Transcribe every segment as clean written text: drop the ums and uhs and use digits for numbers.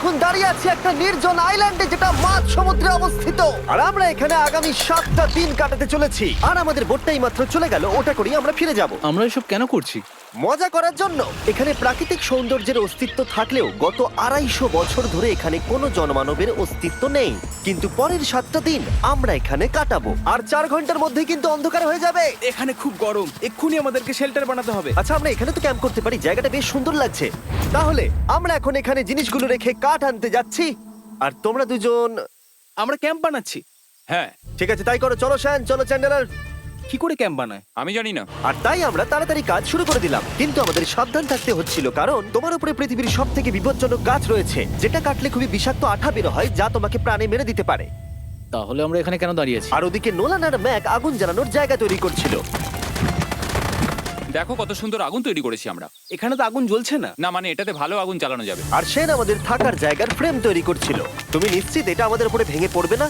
এখন দাঁড়িয়ে আছি একটা নির্জন আইল্যান্ডে যেটা মাঝ সমুদ্রে অবস্থিত, আর আমরা এখানে আগামী 7টা দিন কাটাতে চলেছি। আর আমাদের বোটটাই মাত্র চলে গেল, ওটা করেই আমরা ফিরে যাব আমরা এসব কেন করছি? মজা করার জন্য। এখানে প্রাকৃতিক সৌন্দর্যের অস্তিত্ব থাকলেও গত 250 বছর ধরে এখানে কোনো জনমানবের অস্তিত্ব নেই। কিন্তু পরের 7টা দিন আমরা এখানে কাটাবো, আর 4 ঘন্টার মধ্যে কিন্তু অন্ধকার হয়ে যাবে। এখানে খুব গরম, এক্ষুনি আমাদেরকে শেল্টার বানাতে হবে। আচ্ছা, আমরা এখানে তো ক্যাম্প করতে পারি, জায়গাটা বেশ সুন্দর লাগছে। তাহলে আমরা এখন এখানে জিনিসগুলো রেখে কাঠ আনতে যাচ্ছি, আর তোমরা দুজন। আমরা ক্যাম্প বানাচ্ছি। হ্যাঁ, ঠিক আছে, তাই করো। চলো শ্যান, চলো চ্যান্ডেলার। কি করে ক্যাম্প বানায়? আমি জানি না। আর তাই আমরা তাড়াতাড়ি কাজ শুরু করে দিলাম, কিন্তু আমাদের সাবধান থাকতে হচ্ছিল, কারণ তোমার উপরে পৃথিবীর সব থেকে বিপজ্জনক গাছ রয়েছে, যেটা কাটলে খুবই বিষাক্ত আঠা বের হয়, যা তোমাকে প্রাণে মেরে দিতে পারে। তাহলে আমরা এখানে কেন দাঁড়িয়ে আছি? আর ওদিকে নোলান আর ম্যাক আগুন জ্বালানোর জায়গা তৈরি করছিল। দেখো কত সুন্দর আগুন তৈরি করেছি আমরা। এখানে তো আগুন জ্বলছে না। না মানে এটাতে ভালো আগুন চালানো যাবে। আর সেন আমাদের থাকার জায়গার ফ্রেম তৈরি করছিল। তুমি নিশ্চিত এটা আমাদের উপরে ভেঙে পড়বে না?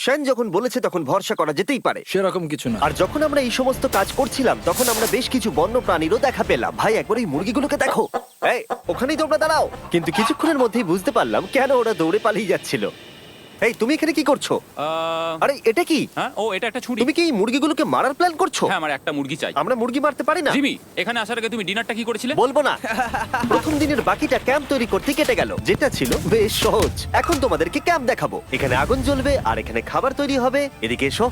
সেন যখন বলেছে তখন ভরসা করা যেতেই পারে। সেরকম কিছু না। আর যখন আমরা এই সমস্ত কাজ করছিলাম তখন আমরা বেশ কিছু বন্য প্রাণীরও দেখা পেলাম। ভাই, একবার এই মুরগিগুলোকে দেখো। এই, ওখানেই তোমরা দাঁড়াও। কিন্তু কিছুক্ষণের মধ্যেই বুঝতে পারলাম কেন ওরা দৌড়ে পালিয়ে যাচ্ছিল। এই, তুমি এখানে কি করছো? আরে এটা কি? হ্যাঁ, ও এটা একটা ছুরি। তুমি কি এই মুরগিগুলোকে মারার প্ল্যান করছো? হ্যাঁ, আমার একটা মুরগি চাই। আমরা মুরগি মারতে পারি না। জিমি, এখানে আসার আগে তুমি ডিনারটা কি করেছিলে? বলবো না। প্রথম দিনের বাকিটা ক্যাম্প তৈরি করতে কেটে গেল, যেটা ছিল বেশ সহজ। এখন তোমাদেরকে ক্যাম্প দেখাবো। এখানে আগুন জ্বলবে আর এখানে খাবার তৈরি হবে। এদিকে এসো।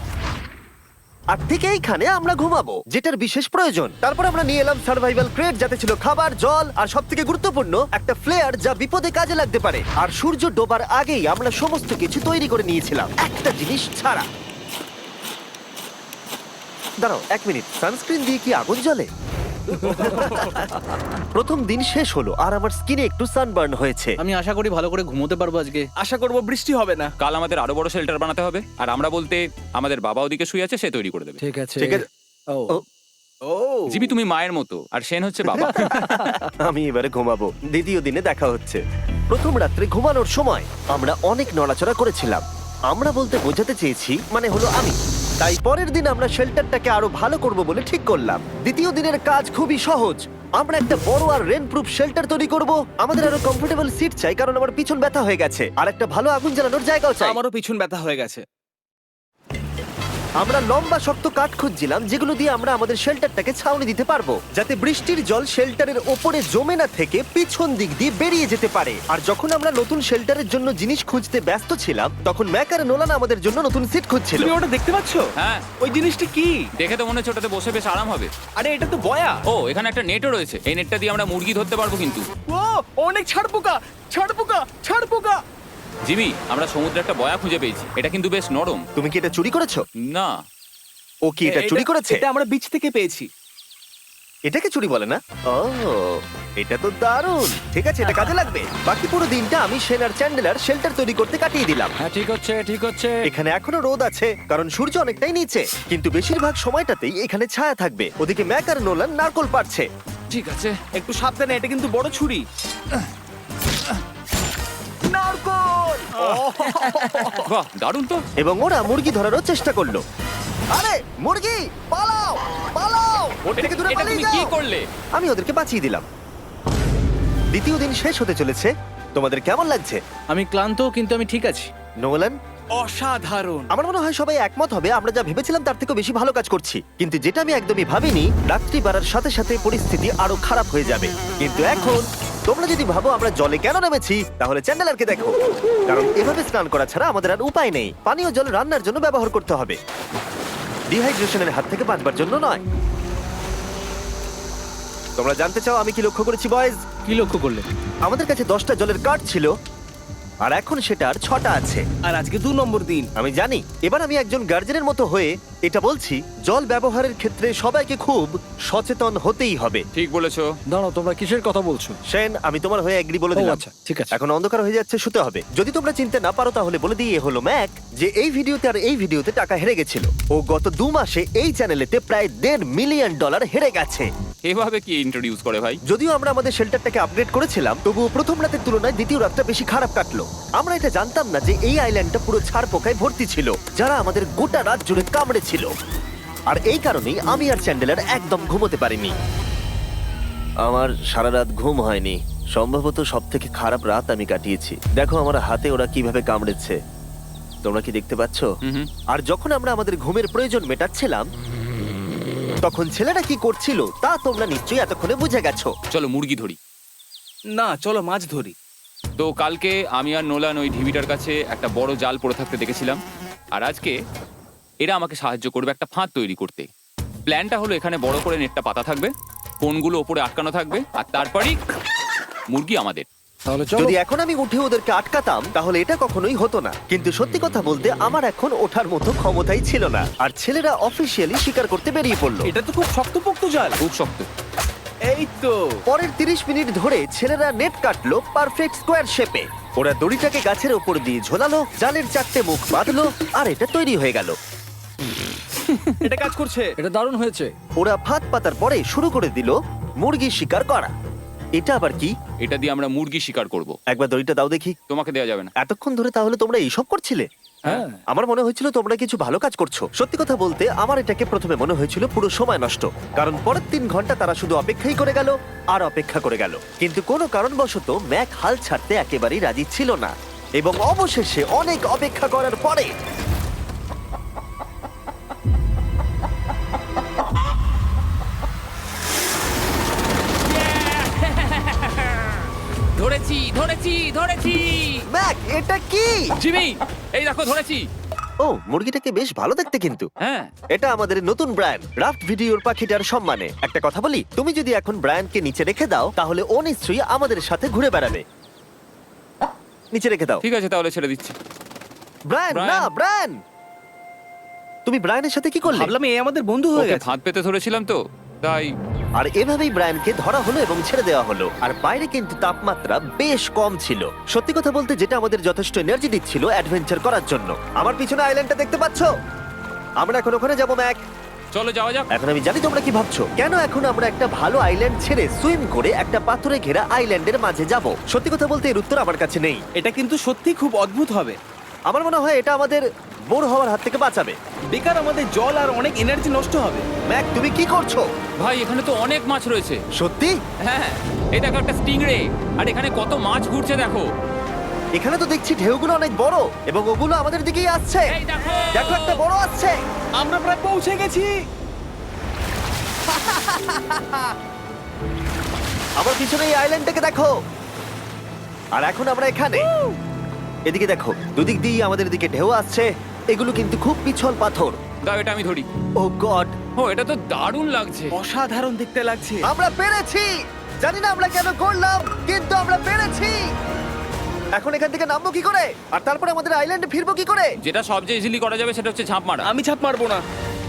আর ঠিক এইখানে আমরা ঘুমাবো, যেটার বিশেষ প্রয়োজন। তারপর আমরা নিয়ে এলাম সার্ভাইভাল ক্রেট, যাতে ছিল খাবার, জল আর সবথেকে গুরুত্বপূর্ণ একটা ফ্লেয়ার, যা বিপদে কাজে লাগতে পারে। আর সূর্য ডোবার আগেই আমরা সমস্ত কিছু তৈরি করে নিয়েছিলাম, একটা জিনিস ছাড়া। দাঁড়াও 1 মিনিট, সানস্ক্রিন দিয়ে কি আগুন জ্বলে? প্রথম দিন শেষ হলো আর আমার স্কিনে একটু সানবার্ন হয়েছে। আমি আশা করি ভালো করে ঘুমোতে পারবো আজকে। আশা করব বৃষ্টি হবে না। কাল আমাদের আরো বড় শেল্টার বানাতে হবে, আর আমরা বলতে আমাদের বাবা ওদিকে শুয়ে আছে, সে তৈরি করে দেবে। ঠিক আছে। ঠিক আছে। ও ও, ও জিমি, তুমি মায়ের মতো আর সেন হচ্ছে বাবা। আমি এবারে ঘুমাবো। দ্বিতীয় দিনে দেখা হচ্ছে। প্রথম রাত্রে ঘুমানোর সময় আমরা অনেক নড়াচড়া করেছিলাম। আমরা বলতে বোঝাতে চেয়েছি, মানে হলো আমি। তাই পরের দিন আমরা শেল্টারটাকে আরো ভালো করব বলে ঠিক করলাম। দ্বিতীয় দিনের কাজ খুবই সহজ। আমরা একটা বড় আর রেন প্রুফ শেল্টার তৈরি করব। আমাদের আরো কমফোর্টেবল সিট চাই, কারণ আমার পিছন ব্যথা হয়ে গেছে, আর একটা ভালো আগুন জ্বালানোর জায়গাও চাই। আমারও পিছন ব্যথা হয়ে গেছে। আমরা লম্বা শক্ত কাঠ খুঁজছিলাম, যেগুলো দিয়ে আমরা আমাদের শেল্টারটাকে ছাউনি দিতে পারবো, যাতে বৃষ্টির জল শেল্টারের ওপরে জমে না থেকে পিছন দিক দিয়ে বেরিয়ে যেতে পারে। আর যখন আমরা নতুন শেল্টারের জন্য জিনিস খুঁজতে ব্যস্ত ছিলাম, তখন ম্যাক আর নোলান আমাদের জন্য নতুন সিট খুঁজছিল। তুমি ওটা দেখতে পাচ্ছো? হ্যাঁ, ওই জিনিসটা কি? দেখে তো মনে হচ্ছে ওটাতে বসে বেশ আরাম হবে। আরে এটা তো বয়া। ও, এখানে একটা নেটও রয়েছে। এই নেটটা দিয়ে আমরা মুরগি ধরতে পারবো। কিন্তু ও অনেক ছাড় পোকা, ছাড় পোকা, ছাড় পোকা। জিমি, আমরা সমুদ্রে একটা বয়া খুঁজে পেয়েছি। এটা কিন্তু বেশ নরম। তুমি কি এটা চুরি করেছো? না, ও কি এটা চুরি করেছে? এটা আমরা বিচ থেকে পেয়েছি। এটাকে চুরি বলে না? ও, এটা তো দারুণ। ঠিক আছে, এটা কাজে লাগবে। বাকি পুরো দিনটা আমি সেন আর চ্যান্ডেলার শেল্টার তৈরি করতে কাটিয়ে দিলাম। হ্যাঁ, ঠিক হচ্ছে, ঠিক হচ্ছে। এখানে এখনো রোদ আছে, কারণ সূর্য অনেকটাই নিচে, কিন্তু বেশিরভাগ সময়টাতেই এখানে ছায়া থাকবে। ওদিকে ম্যাক আর নোলান নারকল পাড়ছে। ঠিক আছে। একটু সাবধানে, এটা কিন্তু বড় ছুরি। নারকল! বাহ, দারুণ তো। এবং ওরা মুরগি ধরারও চেষ্টা করলো। আরে মুরগি, পালাও পালাও, ওর থেকে দূরে এটা পালিয়ে তুমি কি যাও। করলে? আমি ওদেরকে বাঁচিয়ে দিলাম। দ্বিতীয় দিন শেষ হতে চলেছে। তোমাদের কেমন লাগছে? আমি ক্লান্ত, কিন্তু আমি ঠিক আছি। নোলান? অসাধারণ। আমার মনে হয় সবাই একমত হবে, আমরা যা ভেবেছিলাম তার থেকেও বেশি ভালো কাজ করছি। কিন্তু যেটা আমি একদমই ভাবিনি, রাত্রি বাড়ার সাথে সাথে পরিস্থিতি আরো খারাপ হয়ে যাবে। কিন্তু এখন তোমরা যদি ভাবো আমরা জলে কেন নেমেছি, তাহলে চ্যান্ডেলারকে দেখো। কারণ এভাবে স্নান করা ছাড়া আমাদের আর উপায় নেই। পানীয় জল রান্নার জন্য ব্যবহার করতে হবে, ডিহাইড্রেশনের হাত থেকে বাঁচবার জন্য নয়। তোমরা জানতে চাও আমি কি লক্ষ্য করেছি বয়েজ? কি লক্ষ্য করলে? আমাদের কাছে 10টা জলের কার্ড ছিল, আর এখন সেটা আর 6টা আছে। আর আজকে 2 নম্বর দিন। আমি জানি। এবার আমি একজন গার্জেনের মতো হয়ে এটা বলছি, জল ব্যবহারের ক্ষেত্রে সবাইকে খুব সচেতন হতেই হবে। ঠিক বলেছো। দাঁড়াও, তোমরা কিসের কথা বলছো? সেন, আমি তোমার হয়ে এগ্রি বলে ও দিলাম। আচ্ছা, ঠিক আছে। এখন অন্ধকার হয়ে যাচ্ছে, শুতে হবে। যদি তোমরা চিনতে না পারো তাহলে বলে দিয়ে হলো ম্যাক, যে এই ভিডিওতে আর এই ভিডিওতে টাকা হেরে গেছিল। ও গত 2 মাসে এই চ্যানেলেতে প্রায় $1.5 মিলিয়ন হেরে গেছে। এভাবে কি ইন্ট্রোডিউস করে ভাই? যদিও আমরা আমাদের শেল্টারটাকে আপগ্রেড করেছিলাম, তবুও প্রথম রাতের তুলনায় দ্বিতীয় রাতটা বেশি খারাপ কাটলো। আমরা এটা জানতাম না যে এই আইল্যান্ডটা পুরো ছাড় পোকায় ভর্তি ছিল, যারা আমাদের গোটা রাত জুড়ে কামড়েছিল। আর এই কারণেই আমি আর চ্যান্ডেলার একদম ঘুমোতে পারিনি। আমার সারা রাত ঘুম হয়নি। সম্ভবত সব থেকে খারাপ রাত আমি কাটিয়েছি। দেখো আমার হাতে ওরা কিভাবে কামড়েছে, তোমরা কি দেখতে পাচ্ছ? হুম। আর যখন আমরা আমাদের ঘুমের প্রয়োজন মেটাচ্ছিলাম, তখন ছেলেরা কি করছিল তা তোমরা নিশ্চয়ই এতক্ষণে বুঝে গেছো। চলো মুরগি ধরি। না, চলো মাছ ধরি। তো কালকে আমি আর নোলান ওই ঢিবিটার কাছে একটা বড় জাল পড়ে থাকতে দেখেছিলাম, আর আজকে এরা আমাকে সাহায্য করবে একটা ফাঁদ তৈরি করতে। প্ল্যানটা হলো এখানে বড় করে নেটটা পাতা থাকবে, কোনগুলো ওপরে আটকানো থাকবে, আর তারপরেই মুরগি আমাদের। তাহলে চলো। যদি এখন আমি উঠে ওদেরকে আটকাতাম তাহলে এটা কখনোই হতো না, কিন্তু সত্যি কথা বলতে আমার এখন ওঠার মতো ক্ষমতাই ছিল না। আর ছেলেরা অফিসিয়ালি স্বীকার করতে বেরিয়ে পড়লো। এটা তো খুব শক্তপোক্ত জাল। খুব শক্ত। এই তো। পরের 30 মিনিট ধরে ছেলেরা নেট কাটলো পারফেক্ট স্কোয়ার শেপে। ওরা দড়িটাকে গাছের উপর দিয়ে ঝোলালো, জালের 4টে মুখ বাঁধলো, আর এটা তৈরি হয়ে গেল। এটা কাজ করছে। এটা দারুণ হয়েছে। ওরা ফাঁদ পাতার পরে শুরু করে দিল মুরগি শিকার করা। এটা আবার কি? এটা দিয়ে আমরা মুরগি শিকার করব। একবার দড়িটা দাও দেখি। তোমাকে দেওয়া যাবে না। এতক্ষণ ধরে তাহলে তোমরা এইসব করছিলে? হ্যাঁ। আমার মনে হয়েছিল তোমরা কিছু ভালো কাজ করছো। সত্যি কথা বলতে আমার এটাকে প্রথমে মনে হয়েছিল পুরো সময় নষ্ট, কারণ পরের 3 ঘন্টা তারা শুধু অপেক্ষাই করে গেল আর অপেক্ষা করে গেল। কিন্তু কোনো কারণবশত ম্যাক হাল ছাড়তে একেবারেই রাজি ছিল না, এবং অবশেষে অনেক অপেক্ষা করার পরে ধরেছি ধরেছি ধরেছি। ম্যাক, এটা কি? জিমি, এই দেখো ধরেছি। ও, মুরগিটাকে বেশ ভালো দেখতে কিন্তু। হ্যাঁ। এটা আমাদের নতুন ব্র্যান্ড রাফট ভিডিওর পাখিটার সম্মানে। একটা কথা বলি, তুমি যদি এখন ব্র্যান্ডকে নিচে রেখে দাও তাহলে ও নিশ্চয়ই আমাদের সাথে ঘুরে বেড়াবে। নিচে রেখে দাও। ঠিক আছে, তাহলে ছেড়ে দিচ্ছি। Brian, Brian. না ব্রায়ান, তুমি ব্রায়ানের সাথে কি করলে? ভাবলাম এই আমাদের বন্ধু হয়ে ওকে গেছে। ফাঁদ পেতে ধরেছিলাম তো, তাই। আর এভাবেই ব্রায়ানকে ধরা হলো এবং ছেড়ে দেওয়া হলো। আর বাইরে কিন্তু তাপমাত্রা বেশ কম ছিল। সত্যি কথা বলতে যেটা আমাদের যথেষ্ট এনার্জি দিচ্ছিল অ্যাডভেঞ্চার করার জন্য। আমার পিছনে আইল্যান্ডটা দেখতে পাচ্ছো? আমরা এখন ওখানে যাবো ম্যাক। চলো যাওয়া যাক। এখন আমি জানি তোমরা কি ভাবছো, কেন এখন আমরা একটা ভালো আইল্যান্ড ছেড়ে সুইম করে একটা পাথরে ঘেরা আইল্যান্ডের মাঝে যাব? সত্যি কথা বলতে এর উত্তর আমার কাছে নেই। এটা কিন্তু সত্যি খুব অদ্ভুত হবে। আমার মনে হয় এটা আমাদের বোর হওয়ার হাত থেকে বাঁচাবে। বেকার আমাদের জল আর অনেক এনার্জি নষ্ট হবে। ম্যাক, তুমি কি করছো? ভাই, এখানে তো অনেক মাছ রয়েছে। সত্যি? হ্যাঁ, এই দেখো একটা স্টিংরে, আর এখানে কত মাছ ঘুরছে দেখো। এখানে তো দেখছি ঢেউগুলো অনেক বড় এবং ওগুলো আমাদের দিকেই আসছে। এই দেখো। দেখো, একটা বড় আসছে। আমরা প্রায় পৌঁছে গেছি। আমার পিছনে এই আইল্যান্ডটাকে দেখো। আর এখন আমরা এখানে। এদিকে দেখো, দুদিক দিয়ে আমাদের দিকে ঢেউ আসছে। এগুলো কিন্তু খুব পিছল পাথর। দাও, এটা আমি ধরি। ও গড, ও, এটা তো দারুণ লাগছে। অসাধারণ দেখতে লাগছে। আমরা পেরেছি। জানি না আমরা কেন করলাম, কিন্তু আমরা পেরেছি। এখন এখান থেকে নামবো কি করে, আর তারপরে আমাদের আইল্যান্ডে ফিরবো কি করে? যেটা সবচেয়ে ইজিলি করা যাবে সেটা হচ্ছে ঝাঁপ মারা। আমি ছাপ মারবো না।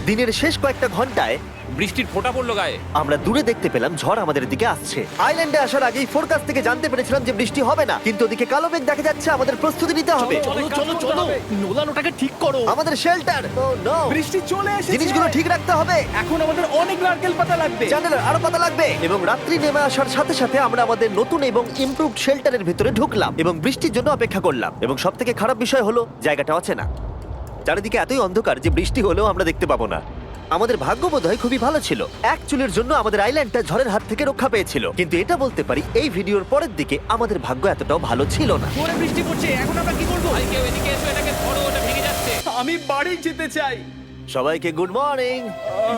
দিনের শেষ কয়েকটা ঘন্টায় বৃষ্টির ফোঁটা পড়লো গায়ে। আমরা দূরে দেখতে পেলাম ঝড় আমাদের দিকে আসছে। আইল্যান্ডে আসার আগেই ফোরকাস্ট থেকে জানতে পেরেছিলাম যে বৃষ্টি হবে না, কিন্তু ওদিকে কালো মেঘ দেখা যাচ্ছে। আমাদের প্রস্তুতি নিতে হবে। চলো চলো চলো, নোলান ওটাকে ঠিক করো। আমাদের শেল্টার, ও নো, বৃষ্টি চলে এসেছে। জিনিসগুলো ঠিক রাখতে হবে। এখন আমাদের অনেক নারকেল পাতা লাগবে। জানালার আরো পাতা লাগবে। এবং রাত্রি নেমে আসার সাথে সাথে আমরা আমাদের নতুন এবং ইমপ্রুভড শেল্টারের ভিতরে ঢুকলাম এবং বৃষ্টির জন্য অপেক্ষা করলাম। এবং সব থেকে খারাপ বিষয় হলো জায়গাটা অচেনা। চারিদিকে এতই অন্ধকার যে বৃষ্টি হলেও আমরা দেখতে পাবো না। আমাদের ভাগ্য বোধহয় খুবই ভালো ছিল, এক চুলের জন্য আমাদের আইল্যান্ডটা ঝড়ের হাত থেকে রক্ষা পেয়েছিল। কিন্তু এটা বলতে পারি এই ভিডিওর পরের দিকে আমাদের ভাগ্য এতটাও ভালো ছিল না। জোরে বৃষ্টি পড়ছে, এখন আমরা কি করব? ভাই, কেউ এদিকে এসো, এটাকে ধরো, ওটা ভেঙে যাচ্ছে। আমি বাড়ি যেতে চাই। সবাইকে গুড মর্নিং।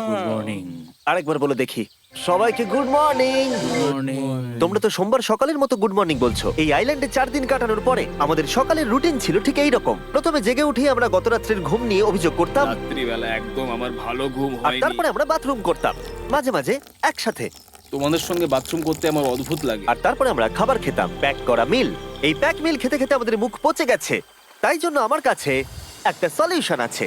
Good morning. আরেকবার বলে দেখি, সবাইকে গুড মর্নিং। তোমরা তো সোমবার সকালের মতো গুড মর্নিং বলছো। এই আইল্যান্ডে 4 দিন কাটানোর পরে আমাদের সকালের রুটিন ছিল ঠিক এই রকম। প্রথমে জেগে উঠে আমরা গত রাত্রের ঘুম নিয়ে অভিযোগ করতাম, রাত্রিবেলা একদম আমার ভালো ঘুম আর হয়নি। তারপরে আমরা বাথরুম করতাম, মাঝে মাঝে একসাথে। তোমাদের সঙ্গে বাথরুম করতে আমার অদ্ভুত লাগে। আর তারপরে আমরা খাবার খেতাম, প্যাক করা মিল। এই প্যাক মিল খেতে খেতে আমাদের মুখ পচে গেছে। তাই জন্য আমার কাছে একটা সলিউশন আছে।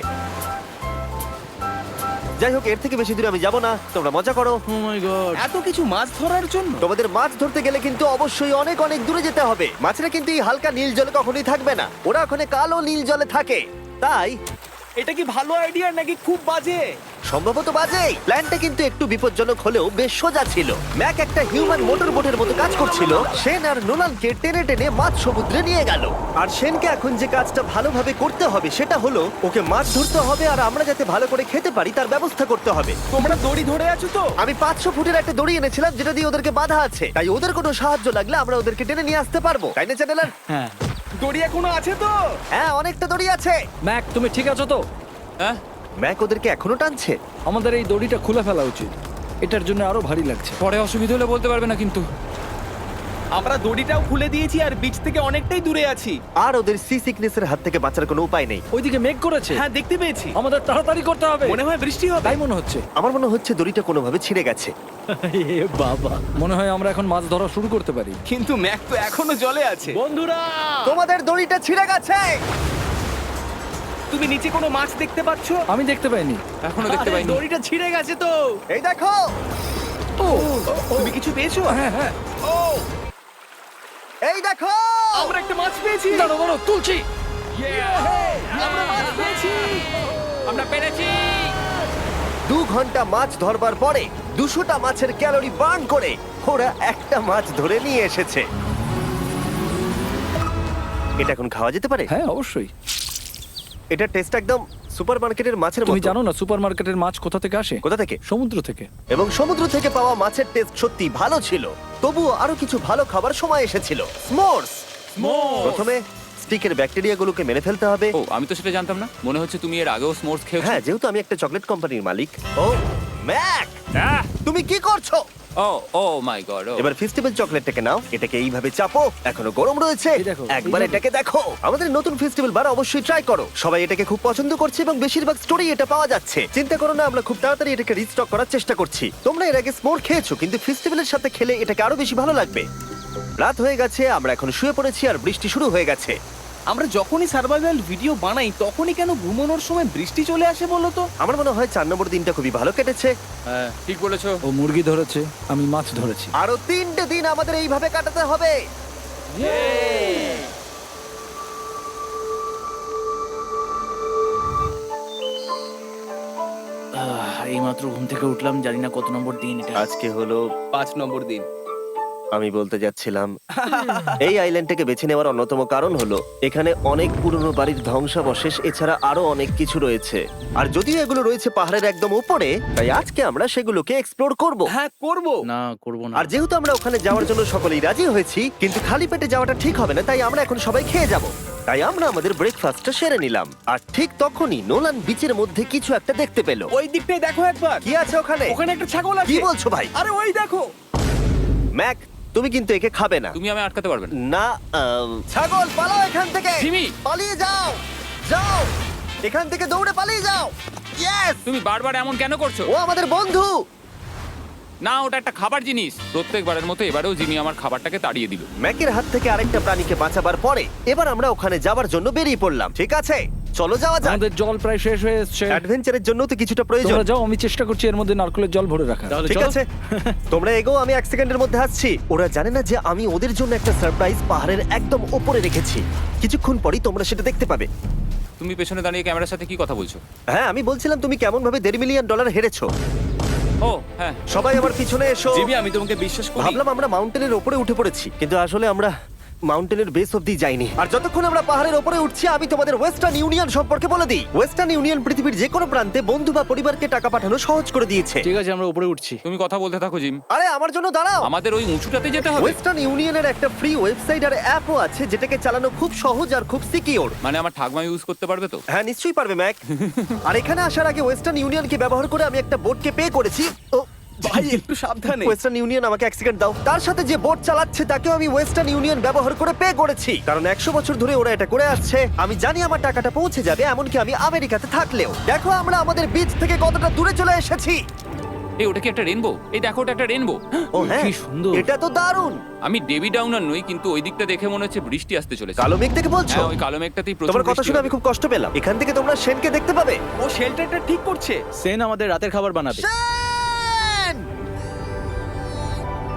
যাই হোক, এর থেকে বেশি দূরে আমি যাব না, তোমরা মজা করো। ও মাই গড। এত কিছু মাছ ধরার জন্য? তোমাদের মাছ ধরতে গেলে কিন্তু অবশ্যই অনেক অনেক দূরে যেতে হবে। মাছেরা কিন্তু এই হালকা নীল জলে কখনোই থাকবে না, ওরা ওখানে কালো নীল জলে থাকে। তাই এটা কি ভালো আইডিয়া নাকি খুব বাজে? সম্ভবত বাজে। প্ল্যানটা কিন্তু একটু বিপজ্জনক হলেও বেশ সোজা ছিল। ম্যাক একটা হিউম্যান মোটর বোটের মতো কাজ করছিল। শেন আর নোলানকে টেনে টেনে মাছ সমুদ্রে নিয়ে গেল। আর শেনকে এখন যে কাজটা ভালোভাবে করতে হবে সেটা হলো ওকে মাছ ধরতে হবে আর আমরা যাতে ভালো করে খেতে পারি তার ব্যবস্থা করতে হবে। তোমরা দড়ি ধরে আছো তো? আমি 500 ফুটের একটা দড়ি এনেছিলাম যেটা দিয়ে ওদেরকে বাঁধা আছে, তাই ওদের কোনো সাহায্য লাগলে আমরা ওদেরকে টেনে নিয়ে আসতে পারবো, তাই না চ্যানেলার? হ্যাঁ। দড়ি এখনো আছে তো? হ্যাঁ, অনেকটা দড়ি আছে। ম্যাক, তুমি ঠিক আছো তো? হ্যাঁ, ম্যাক ওদেরকে এখনো টানছে। আমাদের এই দড়িটা খুলে ফেলা উচিত, এটার জন্য আরো ভারী লাগছে। পরে অসুবিধা হলে বলতে পারবে না কিন্তু। আমরা দড়িটাও খুলে দিয়েছি আর বিচ থেকে অনেকটাই দূরে আছি। আর ওদের সি সিকনেসের হাত থেকে বাঁচার কোনো উপায় নেই। ওইদিকে মেঘ করেছে। হ্যাঁ, দেখতে পেয়েছি। আমাদের তাড়াতাড়ি করতে হবে। মনে হয় বৃষ্টি হবে। তাই মনে হচ্ছে। আমার মনে হচ্ছে দড়িটা কোনোভাবে ছিঁড়ে গেছে। এ বাবা, মনে হয় আমরা এখন মাছ ধরা শুরু করতে পারি। কিন্তু ম্যাক তো এখনো জলে আছে। বন্ধুরা, তোমাদের দড়িটা ছিঁড়ে গেছে। তুমি নিচে কোনো মাছ দেখতে পাচ্ছ? আমি দেখতে পাইনি। এখনো দেখতে আরে, পাইনি। দড়িটা ছিঁড়ে গেছে তো। এই দেখো। তুমি কিছু পেয়েছো? হ্যাঁ হ্যাঁ, ও, এই দেখো। আমরা একটা মাছ পেয়েছি। দাঁড়ো দাঁড়ো, তুলছি। আমরা মাছ পেয়েছি। আমরা পেরেছি। 2 ঘন্টা মাছ ধরবার পরে 200টা মাছের ক্যালোরি বার্ন করে ওরা একটা মাছ ধরে নিয়ে এসেছে। এটা এখন খাওয়া যেতে পারে? হ্যাঁ অবশ্যই। এটা টেস্ট একদম সুপারমার্কেটের মাছের তুমি মতো। জানো না সুপারমার্কেটের মাছ কোথা থেকে আসে? কোথা থেকে? সমুদ্র থেকে। এবং সমুদ্র থেকে পাওয়া মাছের টেস্ট সত্যি ভালো ছিল। তবুও আরো কিছু ভালো খাবার সময় এসেছিল। স্মোর্স। প্রথমে স্টিকের ব্যাকটেরিয়াগুলোকে মেরে ফেলতে হবে। ও, আমি তো সেটা জানতাম না। মনে হচ্ছে তুমি এর আগেও স্মোর্স খেয়েছো। হ্যাঁ, যেহেতু আমি একটা চকলেট কোম্পানির মালিক। ও ম্যাক, আহ! তুমি কি করছো? ও ও মাই গড। এবার ফেস্টিভ্যাল চকলেটটাকে নাও, এটাকে এইভাবে চাপো, এখনো গরম রয়েছে। এই দেখো, একবার এইভাবে। এটাকে দেখো। আমাদের নতুন ফেস্টিভ্যাল বার অবশ্যই ট্রাই করো। সবাই এটাকে খুব পছন্দ করছে এবং বেশিরভাগ স্টোরি এটা পাওয়া যাচ্ছে। চিন্তা করো না, আমরা খুব তাড়াতাড়ি এটাকে রিস্টক করার চেষ্টা করছি। তোমরা এর আগে স্মোর খেয়েছো, কিন্তু ফেস্টিভ্যালের সাথে খেলে এটাকে আরো বেশি ভালো লাগবে। রাত হয়ে গেছে, আমরা এখন শুয়ে পড়েছি আর বৃষ্টি শুরু হয়ে গেছে। আমরা যখনই সার্ভাইভাল ভিডিও বানাই তখনই কেন ঘুমানোর সময় বৃষ্টি চলে আসে বলো তো? আমার মনে হয় 4 নম্বর দিনটা খুবই ভালো কেটেছে। হ্যাঁ, ঠিক বলেছো। ও মুরগি ধরেছে, আমি মাছ ধরেছি। আরো 3টে দিন আমাদের এইভাবে কাটাতে হবে। এইমাত্র ঘুম থেকে উঠলাম, জানি না কত নম্বর দিন এটা। আজকে হলো 5 নম্বর দিন। আমি বলতে যাচ্ছিলাম এই আইল্যান্ডটাকে বেছে নেওয়ার অন্যতম কারণ হলো এখানে অনেক পুরনো বাড়ির ধ্বংসাবশেষ, এছাড়া আরো অনেক কিছু রয়েছে। আর যদিও এগুলো রয়েছে পাহাড়ের একদম উপরে, তাই আজকে আমরা সেগুলোকে এক্সপ্লোর করব। হ্যাঁ, করব। না, করব না। আর যেহেতু আমরা ওখানে যাওয়ার জন্য সকলেই রাজি হয়েছি, কিন্তু খালি পেটে যাওয়াটা ঠিক হবে না, তাই আমরা এখন সবাই খেয়ে যাব। তাই আমরা আমাদের ব্রেকফাস্টটা সেরে নিলাম। আর ঠিক তখনই নোলান বিচের মধ্যে কিছু একটা দেখতে পেল। ওই দিকটাই দেখো একবার। কি আছে ওখানে? ওখানে একটা ছাগল আছে। কি বলছো ভাই? আরে ওই দেখো। ম্যাক, তুমি কিন্তু একে খাবে না। তুমি আমি আটকাতে পারবে না। না, ছাগল পালাও এখান থেকে। জিমি! পালিয়ে যাও, যাও এখান থেকে, দৌড়ে পালিয়ে যাও। ইয়েস! তুমি বারবার এমন কেন করছো? ও আমাদের বন্ধু। না, ওটা একটা খাবার জিনিস। প্রত্যেকবারের মতো এবারেও জিমি আমার খাবারটাকে তাড়িয়ে দিল। ম্যাকের হাত থেকে আরেকটা প্রাণীকে বাঁচাবার পরে এবার আমরা ওখানে যাবার জন্য বেরিয়ে পড়লাম। ঠিক আছে, চলো যাওয়া যাক। আমাদের জল প্রায় শেষ হয়ে এসেছে। অ্যাডভেঞ্চারের জন্য তো কিছুটা প্রয়োজন। তোমরা যাও, আমি চেষ্টা করছি এর মধ্যে নারকেলের জল ভরে রাখা। ঠিক আছে, তোমরা এগো, আমি 1 সেকেন্ডের মধ্যে আসছি। ওরা জানে না যে আমি ওদের জন্য একটা সারপ্রাইজ পাহাড়ের একদম উপরে রেখেছি। কিছুক্ষণ পরেই তোমরা সেটা দেখতে পাবে। তুমি পেছনে দাঁড়িয়ে ক্যামেরার সাথে কি কথা বলছো? হ্যাঁ, আমি বলছিলাম তুমি কেমন ভাবে $1.5 মিলিয়ন হেরেছো। ও হ্যাঁ, সবাই আমার পিছনে এসো। জিমি, আমি তোমাকে বিশ্বাস করি। ভাবলাম আমরা মাউন্টেনের উপরে উঠে পড়েছি, কিন্তু আসলে আমরা মাউন্টেনের বেস অব্দি যাইনি। আর যতক্ষণ আমরা পাহাড়ের উপরে উঠছি, আমি তোমাদের ওয়েস্টার্ন ইউনিয়ন সম্পর্কে বলে দিই। ওয়েস্টার্ন ইউনিয়ন পৃথিবীর যে কোনো প্রান্তে বন্ধু বা পরিবারকে টাকা পাঠানো সহজ করে দিয়েছে। ঠিক আছে, আমরা উপরে উঠছি। তুমি কথা বলতে থাকো জিম। আরে আমার জন্য দাঁড়াও। আমাদের ওই উঁচুটাতে যেতে হবে। ওয়েস্টার্ন ইউনিয়নের একটা ফ্রি ওয়েবসাইট আর অ্যাপও আছে, যেটাকে চালানো খুব সহজ আর খুব সিকিউর। মানে আমার ঠাকমা ইউজ করতে পারবে তো? হ্যাঁ, নিশ্চয়ই পারবে ম্যাক। আর এখানে আসার আগে ওয়েস্টার্ন ইউনিয়নকে ব্যবহার করে আমি একটা বোটকে পে করেছি। ও ভাই, একটু সাবধানে। ওয়েস্টার্ন ইউনিয়ন আমাকে 1 সেকেন্ড দাও। তার সাথে যে বোট চালাচ্ছে তাকেও আমি ওয়েস্টার্ন ইউনিয়ন ব্যবহার করে পে করেছি, কারণ 100 বছর ধরে ওরা এটা করে আসছে। আমি জানি আমার টাকাটা পৌঁছে যাবে, এমনকি আমি আমেরিকাতে থাকলেও। দেখো আমরা আমাদের বিচ থেকে কতটা দূরে চলে এসেছি। এই ওটা কি একটা রেনবো? এই দেখো, ওটা একটা রেনবো। ও হ্যাঁ, কি সুন্দর। এটা তো দারুণ। আমি ডেভি ডাউনার নই, কিন্তু ওই দিকটা দেখে মনে হচ্ছে বৃষ্টি আসতে চলেছে। কালো মেঘ থেকে বলছো? হ্যাঁ, ওই কালো মেঘটাতেই প্রচুর তোমার কথা বৃষ্টি শুনে হবে। আমি খুব কষ্ট পেলাম। এখান থেকে তোমরা শেনকে দেখতে পাবে। ও শেল্টারটা ঠিক করছে। সেন আমাদের রাতের খাবার বানাবে। শেন!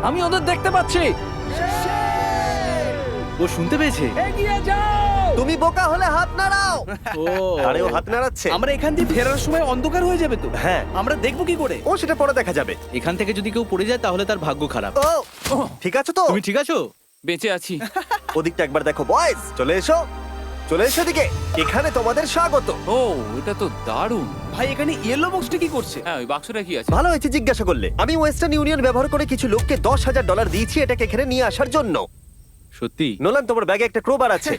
আমি ওদের দেখতে পাচ্ছি। ও শুনতে পেয়েছে। এগিয়ে যাও! তুমি বোকা হলে হাত নাড়াও। ও আরে ও হাত নাড়াচ্ছে। আমরা এখান দিয়ে ফেরার সময় অন্ধকার হয়ে যাবে তো। হ্যাঁ। আমরা দেখবো কি করে? ও সেটা পরে দেখা যাবে। এখান থেকে যদি কেউ পড়ে যায় তাহলে তার ভাগ্য খারাপ। ও ঠিক আছে তো? তুমি ঠিক আছো? বেঁচে আছি। ওদিকটা একবার দেখো বয়েজ, চলে এসো, চলে এসো দিকে। এখানে তোমাদের স্বাগত। ও এটা তো দারুণ। ভাই এখানে ইয়েলো বক্সটা কি করছে? হ্যাঁ ওই বাক্সটা কি আছে? ভালো হয়েছে জিজ্ঞাসা করলে। আমি ওয়েস্টার্ন ইউনিয়ন ব্যবহার করে কিছু লোককে $10,000 দিয়েছি এটাকে এখানে নিয়ে আসার জন্য। সত্যি? নোলান, তোমার ব্যাগে একটা ক্রোবার আছে।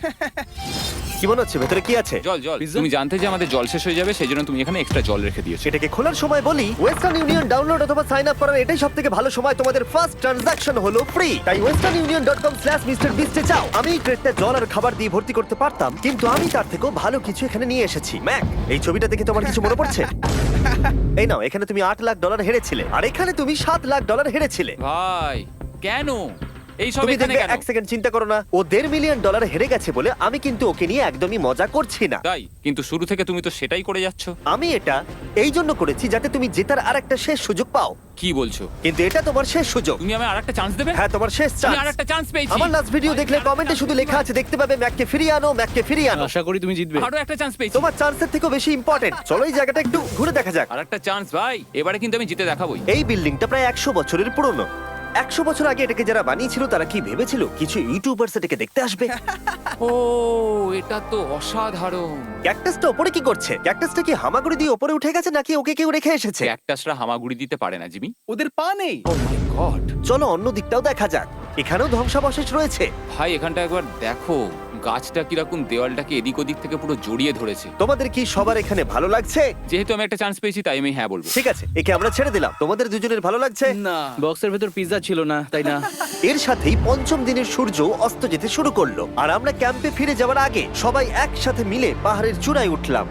কি মনে হচ্ছে ভেতরে কি আছে? জল জল। Pizza? তুমি জানতে যে আমাদের জল শেষ হয়ে যাবে, সেই জন্য তুমি এখানে এক্সট্রা জল রেখে দিয়েছো। সেটাকে খোলার সময় বলি, ওয়েস্টার্ন ইউনিয়ন ডাউনলোড অথবা সাইন আপ করার এটাই সবথেকে ভালো সময়। তোমাদের ফার্স্ট ট্রানজাকশন হলো ফ্রি। তাই westernunion.com/MrBeast এ যাও। আমি এই ক্রেটটা জল আর খাবার দিয়ে ভর্তি করতে পারতাম, কিন্তু আমি তার থেকেও ভালো কিছু এখানে নিয়ে এসেছি। ম্যাক, এই ছবিটা দেখে তোমার কিছু মনে পড়ছে? এই নাও, এখানে তুমি $8 লাখ হেরেছিলে, আর এখানে তুমি $7 লাখ হেরেছিলে। ভাই কেন এই সব তুমি এখানে দেখবে, কেন? এক সেকেন্ড চিন্তা করো না। ও $1.5 মিলিয়ন হেরে গেছে বলে আমি কিন্তু ওকে নিয়ে একদমই মজা করছি না। তাই কিন্তু শুরু থেকে তুমি তো সেটাই করে যাচ্ছ। আমি এটা এই জন্য করেছি যাতে তুমি জেতার আর একটা শেষ সুযোগ পাও, কি বলছো? কিন্তু এটা তোমার শেষ সুযোগ। তুমি আমায় আরেকটা চান্স দেবে? হ্যাঁ, তোমার শেষ আমি চান্স। আরেকটা চান্স পেয়েছি। আমার লাস্ট ভিডিও দেখলে কমেন্টে শুধু লেখা আছে, দেখতে পাবে ম্যাককে ফিরিয়ে আনো, ম্যাককে ফিরিয়ে আনো। আশা করি তুমি জিতবে। আরো একটা চান্স পেয়েছি। তোমার চান্সের থেকেও বেশি ইম্পর্টেন্ট। চলো এই জায়গাটা একটু ঘুরে দেখা যাক। আরেকটা চান্স ভাই, এবারে কিন্তু আমি জিতে দেখাবোই। এই বিল্ডিংটা প্রায় 100 বছরের পুরনো। 100 বছর আগে এটাকে যারা বানিয়েছিল তারা কি ভেবেছিল কিছু ইউটিউবার্স এটাকে দেখতে আসবে? ও এটা তো অসাধারণ। ক্যাকটাসটা ওপরে কি করছে? ক্যাকটাসটা কি হামাগুড়ি দিয়ে ওপরে উঠে গেছে নাকি ওকে কেউ রেখে এসেছে? ক্যাকটাসরা হামাগুড়ি দিতে পারে না জিমি। ওদের পা নেই। ও মাই গড। চলো অন্য দিকটাও দেখা যাক। এখানেও ধ্বংসাবশেষ রয়েছে। ভাই এখানটা একবার দেখো, গাছটা কিরকম দেওয়ালটাকে এদিক ওদিক থেকে পুরো জড়িয়ে ধরেছে। তোমাদের কি সবার এখানে ভালো লাগছে? যেহেতু আমি একটা চান্স পেয়েছি তাই আমি হ্যাঁ বলবো। ঠিক আছে, একে আমরা ছেড়ে দিলাম। তোমাদের দুজনের ভালো লাগছে? না, বক্সের ভেতর পিৎজা ছিল না, তাই না? এর সাথেই পঞ্চম দিনের সূর্য অস্ত যেতে শুরু করলো, আর আমরা ক্যাম্পে ফিরে যাওয়ার আগে সবাই একসাথে মিলে পাহাড়ের চূড়ায় উঠলাম।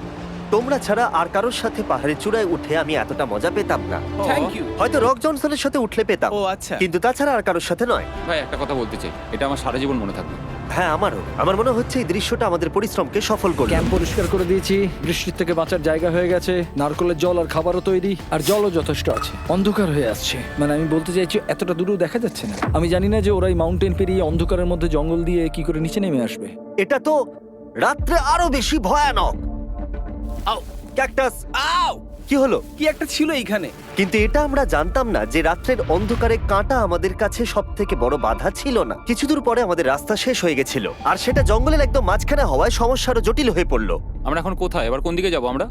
তোমরা ছাড়া আর কারোর সাথে পাহাড়ের চূড়ায় উঠে আমি এতটা মজা পেতাম না। Thank you. হয়তো রক জনসনের সাথে উঠলে পেতাম, ও আচ্ছা। কিন্তু তাছাড়া আর কারোর সাথে নয়। ভাই একটা কথা বলতে চাই, এটা আমার সারা জীবন মনে থাকবে। হ্যাঁ, আমারও। আমার মনে হচ্ছে এই দৃশ্যটা আমাদের পরিশ্রমকে সফল করলো। ক্যাম্প পরিষ্কার করে দিয়েছি, বৃষ্টির থেকে বাঁচার জায়গা হয়ে গেছে, নারকেলের জল আর খাবারও তৈরি, আর জলও যথেষ্ট আছে। অন্ধকার হয়ে আসছে, মানে আমি বলতে চাইছি এতটা দূরেও দেখা যাচ্ছে না। আমি জানি না যে ওরা এই মাউন্টেন পেরিয়ে অন্ধকারের মধ্যে জঙ্গল দিয়ে কি করে নিচে নেমে আসবে। এটা তো রাত্রে আরো বেশি ভয়ানক। আউ, ক্যাকটাস, আউ! কি হলো? কি একটা ছিল এইখানে। কিন্তু এটা আমরা জানতাম না যে রাত্রের অন্ধকারে কাঁটা আমাদের কাছে সব থেকে বড় বাধা ছিল না। কিছু দূর পরে আমাদের রাস্তা শেষ হয়ে গেছিল, আর সেটা জঙ্গলের একদম মাঝখানে হওয়ায় সমস্যা আরো জটিল হয়ে পড়লো। আমরা এখন কোথায়, এবার কোন দিকে যাবো আমরা?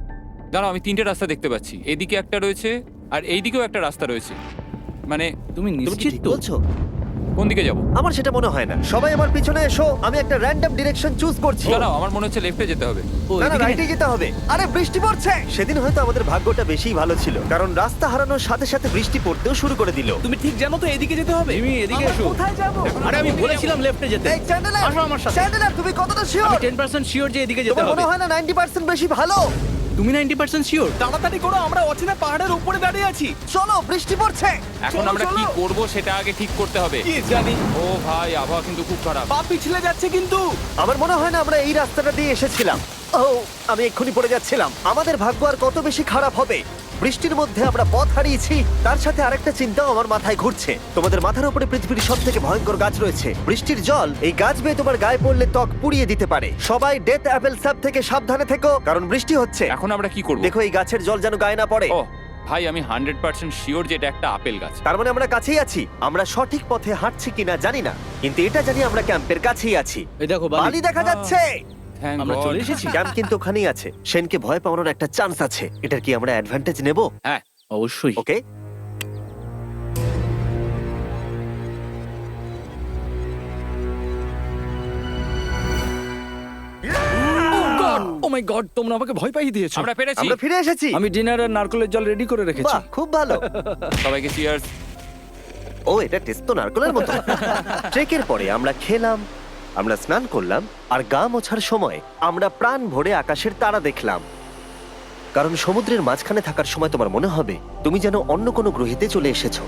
দাঁড়াও, আমি তিনটে রাস্তা দেখতে পাচ্ছি। এদিকে একটা রয়েছে আর এইদিকেও একটা রাস্তা রয়েছে। মানে তুমি তুমি কি নিশ্চিত ঠিক তো? বলছো? কোন দিকে যাবো? আমার সেটা মনে হয় না। সবাই আমার পিছনে এসো, আমি একটা র্যান্ডম ডিরেকশন চুজ করছি। দাঁড়াও, আমার মনে হচ্ছে লেফটে যেতে হবে। ও, না না, এদিকে? রাইটে যেতে হবে। আরে বৃষ্টি পড়ছে। সেদিন হয়তো আমাদের ভাগ্যটা বেশি ভালো ছিল, কারণ রাস্তা হারানোর সাথে সাথে বৃষ্টি পড়তেও শুরু করে দিল। তুমি ঠিক জানো তো এদিকে যেতে হবে? জিমি, এদিকে আমরা এসো। কোথায় যাবো? আরে আমি বলেছিলাম লেফটে যেতে। এই চ্যান্ডেলার, আসো আমার সাথে। চ্যান্ডেলার, তুমি কতটা শিওর? আমি 10% শিওর যে এদিকে যেতে তোমার হবে। মনে হয় না 90% বেশি ভালো? তুমি 90% শিওর? তাড়াতাড়ি করো, আমরা অচেনা পাহাড়ের উপরে দাঁড়িয়ে আছি। চলো, বৃষ্টি পড়ছে। এখন চলো, আমরা কি চলো। করব সেটা আগে ঠিক করতে হবে। কি জানি, ও ভাই, আবহাওয়া কিন্তু খুব খারাপ। পা পিছলে যাচ্ছে কিন্তু। আমার মনে হয় না আমরা এই রাস্তাটা দিয়ে এসেছিলাম। ও, আমি এক্ষুনি পড়ে যাচ্ছিলাম। আমাদের ভাগ্য আর কত বেশি খারাপ হবে। বৃষ্টির মধ্যে আমরা পথ হারিয়েছি, তার সাথে আরেকটা চিন্তাও আমার মাথায় ঘুরছে। তোমাদের মাথার উপরে পৃথিবীর সব থেকে ভয়ঙ্কর গাছ রয়েছে। বৃষ্টির জল এই গাছ বেয়ে তোমার গায়ে পড়লে ত্বক পুড়িয়ে দিতে পারে। সবাই ডেথ অ্যাপেল স্যাপ থেকে সাবধানে থেকো, কারণ বৃষ্টি হচ্ছে। এখন আমরা কি করব? দেখো, এই গাছের জল যেন গায়ে না পড়ে। ও ভাই, আমি 100% শিওর যে এটা একটা আপেল গাছ। তার মানে আমরা কাছেই আছি। আমরা সঠিক পথে হাঁটছি কিনা জানি না, কিন্তু এটা জানি আমরা ক্যাম্পের কাছেই আছি। এই দেখো বালি দেখা যাচ্ছে। Thank আমরা God. চলে এসেছি। ক্যাম্প কিন্তু ওখানেই আছে। সেনকে ভয় পাওয়ানোর একটা চান্স আছে। এটার কি আমরা অ্যাডভান্টেজ নেব? হ্যাঁ, অবশ্যই। ওকে। ও মাই গড, তোমরা আমাকে ভয় পাইয়ে দিয়েছো। আমরা পেরেছি। আমরা ফিরে এসেছি। আমি ডিনার আর নারকেলের জল রেডি করে রেখেছি। বাহ, খুব ভালো। সবাইকে চিয়ার্স। ও, এটা টেস্ট তো নারকেলের মতো। ট্রেকের পরে আমরা খেলাম, আমরা স্নান করলাম, আর গা মোছার সময় আমরা প্রাণ ভরে আকাশের তারা দেখলাম। কারণ সমুদ্রের মাঝখানে থাকার সময় তোমার মনে হবে তুমি যেন অন্য কোনো গ্রহেতে চলে এসেছো।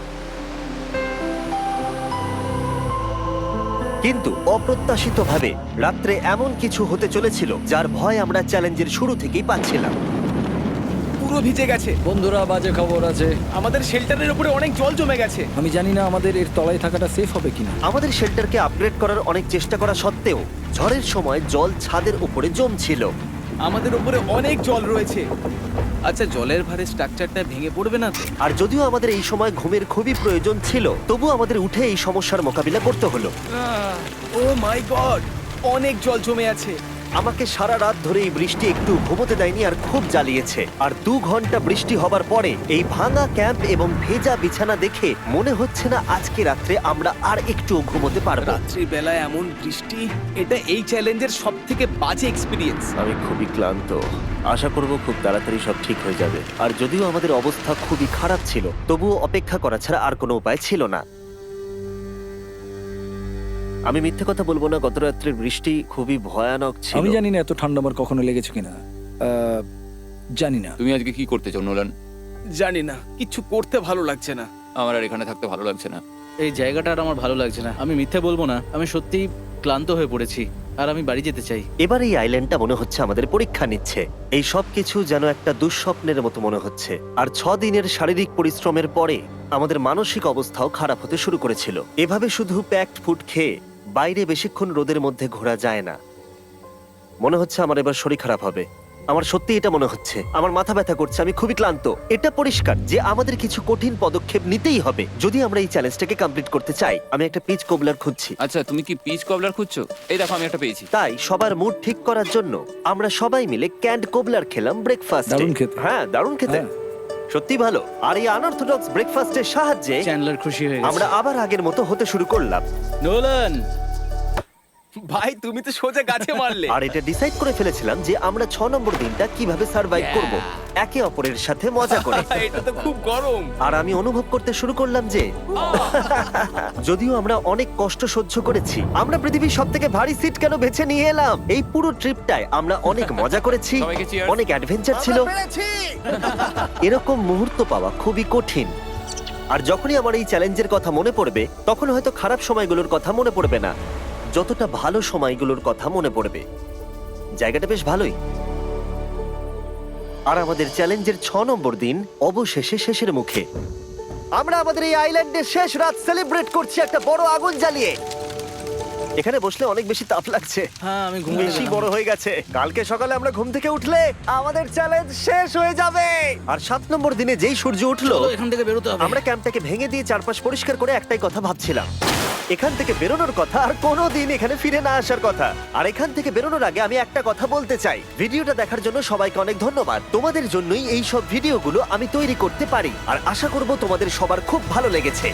কিন্তু অপ্রত্যাশিতভাবে রাত্রে এমন কিছু হতে চলেছিল যার ভয় আমরা চ্যালেঞ্জের শুরু থেকেই পাচ্ছিলাম। ও পুরো ভিজে গেছে। বন্ধুরা, বাজে খবর আছে। আমাদের শেল্টারের উপরে অনেক জল জমে গেছে। আমি জানি না আমাদের এর তলায় থাকাটা সেফ হবে কিনা। আমাদের শেল্টারকে আপগ্রেড করার অনেক চেষ্টা করা সত্ত্বেও ঝড়ের সময় জল ছাদের উপরে জমছিল। আমাদের উপরে অনেক জল রয়েছে। আচ্ছা, জলের ভারে স্ট্রাকচারটা ভেঙে পড়বে না তো? আর যদিও আমাদের এই সময় ঘুমের খুবই প্রয়োজন ছিল, তবু আমাদের উঠে এই সমস্যার মোকাবিলা করতে হলো। ও মাই গড, অনেক জল জমে আছে। আমাকে সারা রাত ধরে এই বৃষ্টি একটু ঘুমোতে দেয়নি আর খুব জ্বালিয়েছে। আর 2 ঘন্টা বৃষ্টি হবার পরে এই ভাঙা ক্যাম্প এবং ভেজা বিছানা দেখে মনে হচ্ছে না আজকে রাত্রে আমরা আর একটু ঘুমোতে পারবো। রাত্রি বেলায় এমন বৃষ্টি, এটা এই চ্যালেঞ্জের সব থেকে বাজে এক্সপিরিয়েন্স। আমি খুবই ক্লান্ত। আশা করব খুব তাড়াতাড়ি সব ঠিক হয়ে যাবে। আর যদিও আমাদের অবস্থা খুবই খারাপ ছিল, তবুও অপেক্ষা করা ছাড়া আর কোনো উপায় ছিল না। আমি মিথ্যে কথা বলবো না, গত রাত্রের বৃষ্টি খুবই ভয়ানক ছিল। আমি জানি না এত ঠান্ডা আমার কখনো লেগেছে কিনা। জানি না। তুমি আজকে কি করতে চাও নোলান? জানি না, কিছু করতে ভালো লাগছে না। আমার আর এখানে থাকতে ভালো লাগছে না। এই জায়গাটা আর আমার ভালো লাগছে না। আমি মিথ্যে বলবো না, আমি সত্যিই ক্লান্ত হয়ে পড়েছি আর আমি বাড়ি যেতে চাই। এবার এই আইল্যান্ডটা মনে হচ্ছে আমাদের পরীক্ষা নিচ্ছে। এই সব কিছু যেন একটা দুঃস্বপ্নের মতো মনে হচ্ছে। আর 6 দিনের শারীরিক পরিশ্রমের পরে আমাদের মানসিক অবস্থাও খারাপ হতে শুরু করেছিল। এভাবে শুধু প্যাকড ফুড খেয়ে বাইরে বেশিক্ষণ রোদের মধ্যে ঘোরা যায় না। মনে হচ্ছে আমার এবার শরীর খারাপ হবে। আমার সত্যি এটা মনে হচ্ছে। আমার মাথা ব্যথা করছে, আমি খুবই ক্লান্ত। এটা পরিষ্কার যে আমাদের কিছু কঠিন পদক্ষেপ নিতেই হবে যদি আমরা এই চ্যালেঞ্জটাকে কমপ্লিট করতে চাই। আমি একটা পিচ কোবলার খুঁজছি। আচ্ছা, তুমি কি পিচ কবলার খুঁজছো? এই দেখো, আমি একটা পেয়েছি। তাই সবার মুড ঠিক করার জন্য আমরা সবাই মিলে ক্যান্ড কোবলার খেলাম ব্রেকফাস্টে। দারুণ খেতে। হ্যাঁ, দারুণ খেতে। হ্যাঁ। সত্যি ভালো। আর এই আনঅর্থোডক্স ব্রেকফাস্টের সাহায্যে চ্যান্ডলার খুশি হয়ে আমরা গেছে। আবার আগের মতো হতে শুরু করলাম। নোলান, ভাই, তুমি তো সোজা গাছে মারলে। আর এটা ডিসাইড করে ফেলেছিলাম যে আমরা 6 নম্বর দিনটা কিভাবে সার্ভাইভ করব, একে অপরের সাথে মজা করে। এটা তো খুব গরম। আর আমি অনুভব করতে শুরু করলাম যে যদিও আমরা অনেক কষ্ট সহ্য করেছি, আমরা পৃথিবীর সবথেকে ভারী সিট কেন বেছে নিয়ে এলাম। এই পুরো ট্রিপটায় আমরা অনেক মজা করেছি, সবাইকে cheers। অনেক অ্যাডভেঞ্চার ছিল। এরকম মুহূর্ত পাওয়া খুবই কঠিন। আর যখনই আমার এই চ্যালেঞ্জের কথা মনে পড়বে, তখন হয়তো খারাপ সময়গুলোর কথা মনে পড়বে না, যতটা ভালো সময়গুলোর কথা মনে পড়বে। জায়গাটা বেশ ভালোই। আর আমাদের চ্যালেঞ্জের 6 নম্বর দিন অবশেষে শেষের মুখে। আমরা আমাদের এই আইল্যান্ডের শেষ রাত সেলিব্রেট করছি একটা বড় আগুন জ্বালিয়ে। এখানে বসলে অনেক বেশি তাপ লাগছে। হ্যাঁ, আমি ঘুমিয়ে বেশি গেলাম। বড় হয়ে গেছে। কালকে সকালে আমরা ঘুম থেকে উঠলে আমাদের চ্যালেঞ্জ শেষ হয়ে যাবে। আর 7 নম্বর দিনে যেই সূর্য উঠলো, চলো, এখান থেকে বেরোতে হবে। আমরা ক্যাম্পটাকে ভেঙে দিয়ে চারপাশ পরিষ্কার করে একটাই কথা ভাবছিলাম, এখান থেকে বেরোনোর কথা, আর কোনোদিন এখানে ফিরে না আসার কথা। আর এখান থেকে বেরোনোর আগে আমি একটা কথা বলতে চাই, ভিডিওটা দেখার জন্য সবাইকে অনেক ধন্যবাদ। তোমাদের জন্যই এই সব ভিডিওগুলো আমি তৈরি করতে পারি, আর আশা করব তোমাদের সবার খুব ভালো লেগেছে।